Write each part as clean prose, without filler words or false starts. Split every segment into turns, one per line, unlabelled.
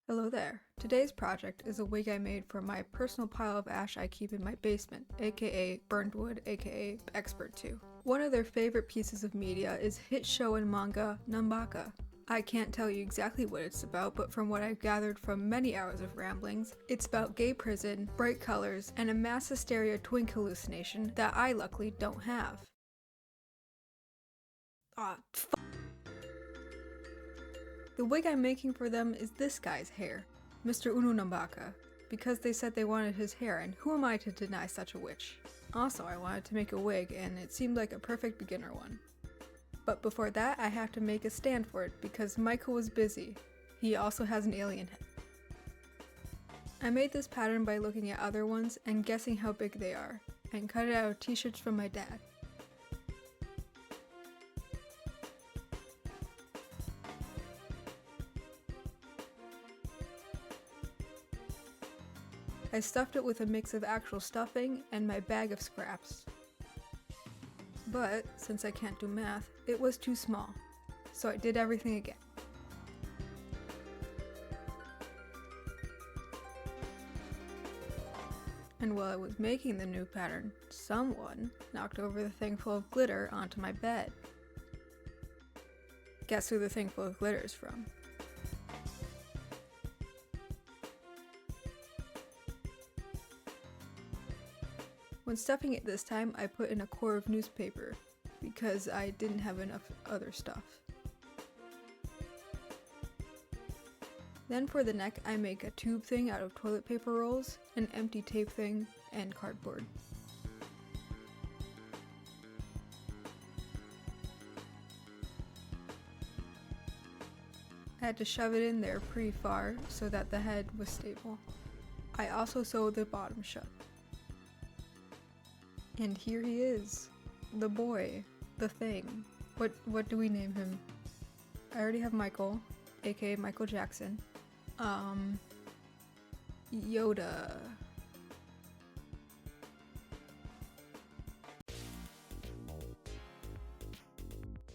Hello there. Today's project is a wig I made for my personal pile of ash I keep in my basement, aka burned wood, aka Expert 2. One of their favorite pieces of media is hit show and manga Nanbaka. I can't tell you exactly what it's about, but from what I've gathered from many hours of ramblings, it's about gay prison, bright colors, and a mass hysteria twink hallucination that I luckily don't have. The wig I'm making for them is this guy's hair, Mr. Uno Nanbaka, because they said they wanted his hair, and who am I to deny such a wish? Also, I wanted to make a wig, and it seemed like a perfect beginner one. But before that, I have to make a stand for it, because Michael was busy. He also has an alien head. I made this pattern by looking at other ones and guessing how big they are, and cut it out of t-shirts from my dad. I stuffed it with a mix of actual stuffing and my bag of scraps. But, since I can't do math, it was too small, so I did everything again. And while I was making the new pattern, someone knocked over the thing full of glitter onto my bed. Guess who the thing full of glitter is from? When stuffing it this time, I put in a core of newspaper, because I didn't have enough other stuff. Then for the neck, I make a tube thing out of toilet paper rolls, an empty tape thing, and cardboard. I had to shove it in there pretty far so that the head was stable. I also sewed the bottom shut. And here he is. The boy. The thing. What do we name him? I already have Michael, aka Michael Jackson. Yoda.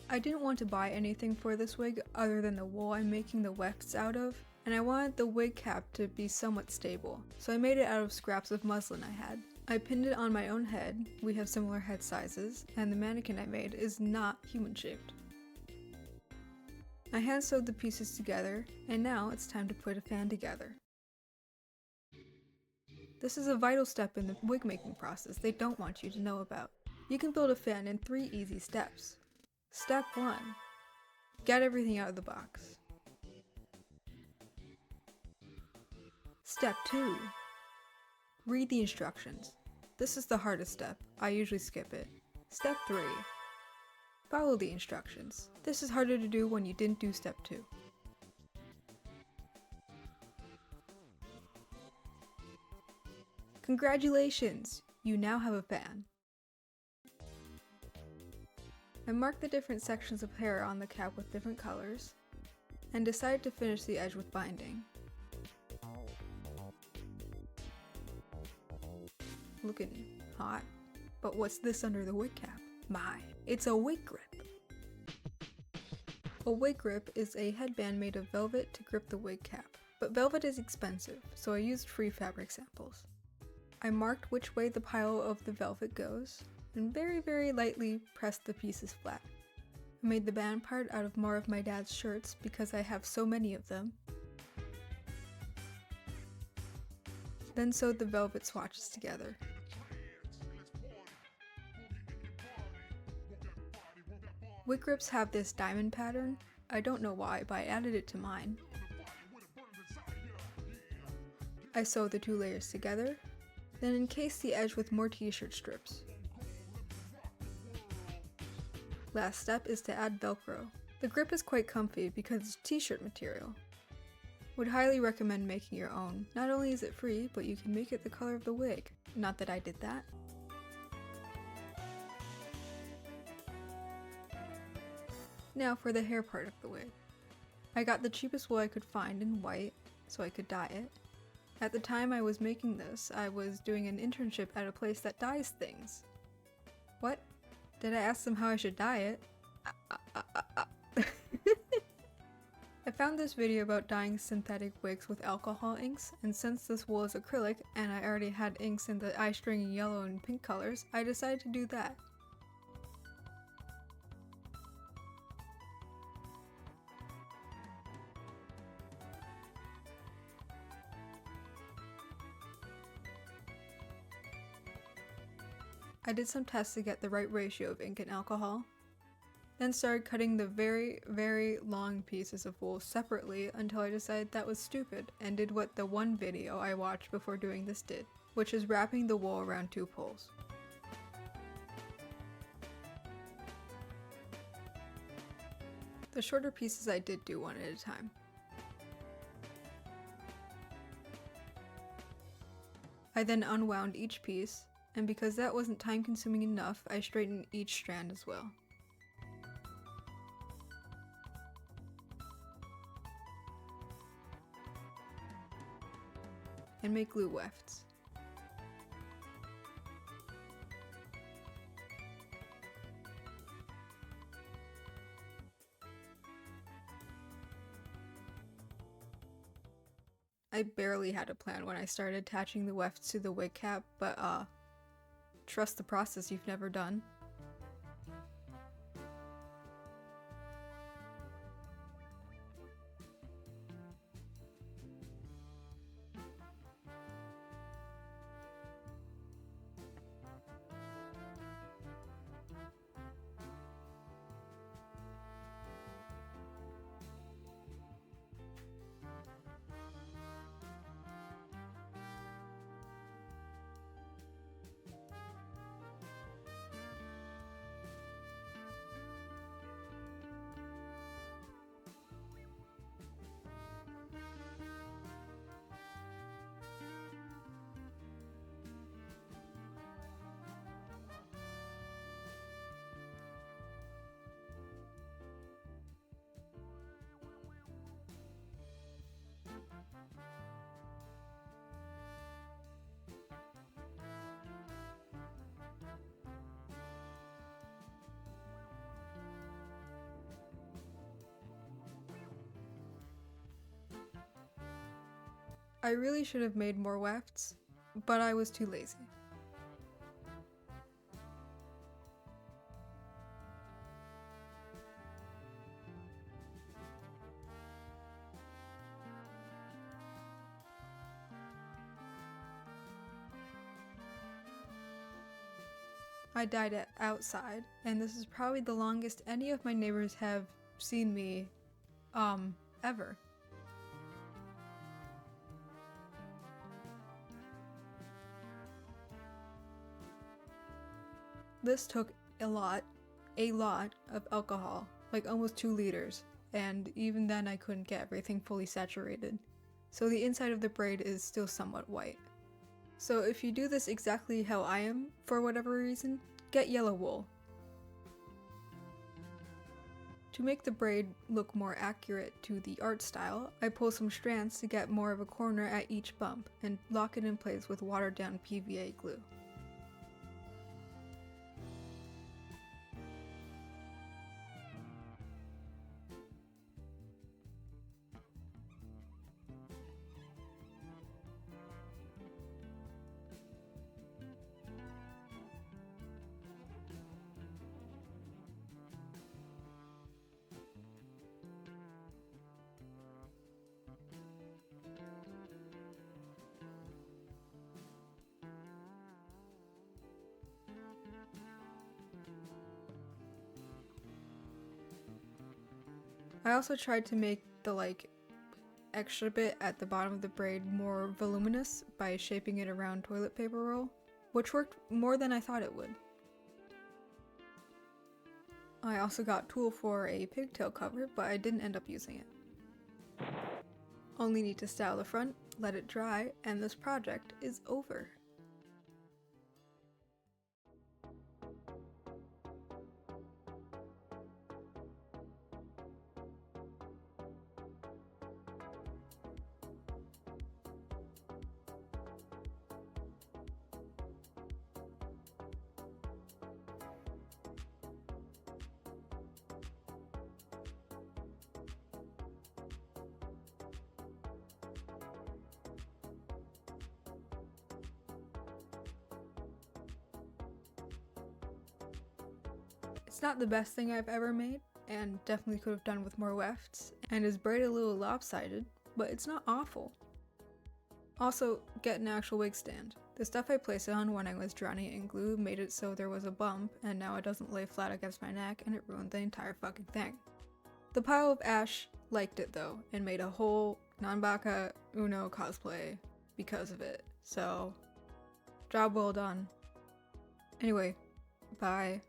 I didn't want to buy anything for this wig other than the wool I'm making the wefts out of, and I wanted the wig cap to be somewhat stable, so I made it out of scraps of muslin I had. I pinned it on my own head, we have similar head sizes, and the mannequin I made is not human-shaped. I hand sewed the pieces together, and now it's time to put a fan together. This is a vital step in the wig making process they don't want you to know about. You can build a fan in 3 easy steps. Step 1. Get everything out of the box. Step 2. Read the instructions. This is the hardest step. I usually skip it. Step 3. Follow the instructions. This is harder to do when you didn't do step 2. Congratulations! You now have a fan. I marked the different sections of hair on the cap with different colors, and decided to finish the edge with binding. Looking hot. But what's this under the wig cap? My, it's a wig grip! A wig grip is a headband made of velvet to grip the wig cap, but velvet is expensive, so I used free fabric samples. I marked which way the pile of the velvet goes, and very lightly pressed the pieces flat. I made the band part out of more of my dad's shirts because I have so many of them. Then sewed the velvet swatches together. Wig grips have this diamond pattern. I don't know why, but I added it to mine. I sewed the 2 layers together, then encased the edge with more t-shirt strips. Last step is to add Velcro. The grip is quite comfy because it's t-shirt material. Would highly recommend making your own. Not only is it free, but you can make it the color of the wig. Not that I did that. Now for the hair part of the wig. I got the cheapest wool I could find in white, so I could dye it. At the time I was making this, I was doing an internship at a place that dyes things. What? Did I ask them how I should dye it? I found this video about dyeing synthetic wigs with alcohol inks, and since this wool is acrylic and I already had inks in the eye string yellow and pink colors, I decided to do that. I did some tests to get the right ratio of ink and alcohol, then started cutting the very long pieces of wool separately until I decided that was stupid and did what the one video I watched before doing this did, which is wrapping the wool around 2 poles. The shorter pieces I did do one at a time. I then unwound each piece, and because that wasn't time consuming enough, I straightened each strand as well. And make glue wefts. I barely had a plan when I started attaching the wefts to the wig cap, but trust the process you've never done. I really should have made more wefts, but I was too lazy. I dyed it outside, and this is probably the longest any of my neighbors have seen me, ever. This took a lot of alcohol, like almost 2 liters, and even then I couldn't get everything fully saturated. So the inside of the braid is still somewhat white. So if you do this exactly how I am, for whatever reason, get yellow wool. To make the braid look more accurate to the art style, I pull some strands to get more of a corner at each bump and lock it in place with watered down PVA glue. I also tried to make the extra bit at the bottom of the braid more voluminous by shaping it around toilet paper roll, which worked more than I thought it would. I also got tulle for a pigtail cover, but I didn't end up using it. Only need to style the front, let it dry, and this project is over. It's not the best thing I've ever made, and definitely could have done with more wefts, and is braided a little lopsided, but it's not awful. Also, get an actual wig stand. The stuff I placed it on when I was drowning it in glue made it so there was a bump, and now it doesn't lay flat against my neck, and it ruined the entire fucking thing. The pile of ash liked it though, and made a whole Nanbaka Uno cosplay because of it, so job well done. Anyway, bye.